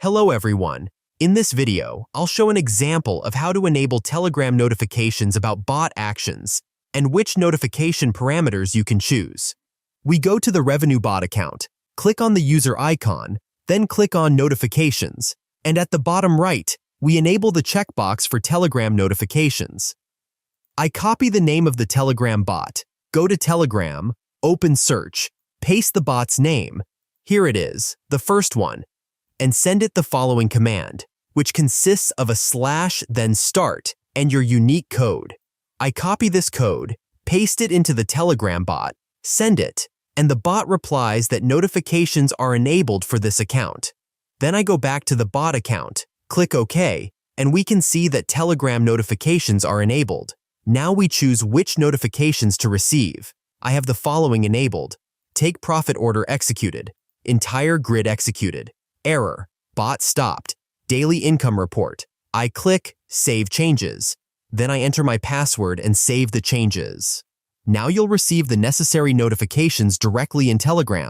Hello everyone. In this video, I'll show an example of how to enable Telegram notifications about bot actions and which notification parameters you can choose. We go to the RevenueBot account, click on the user icon, then click on Notifications, and at the bottom right, we enable the checkbox for Telegram notifications. I copy the name of the Telegram bot, go to Telegram, open search, paste the bot's name, here it is, the first one, and send it the following command, which consists of a / then start and your unique code. I copy this code, paste it into the Telegram bot, send it, and the bot replies that notifications are enabled for this account. Then I go back to the bot account, click OK, and we can see that Telegram notifications are enabled. Now we choose which notifications to receive. I have the following enabled: Take Profit Order executed, Entire Grid executed, Error, Bot stopped, Daily Income Report. I click Save Changes. Then I enter my password and save the changes. Now you'll receive the necessary notifications directly in Telegram.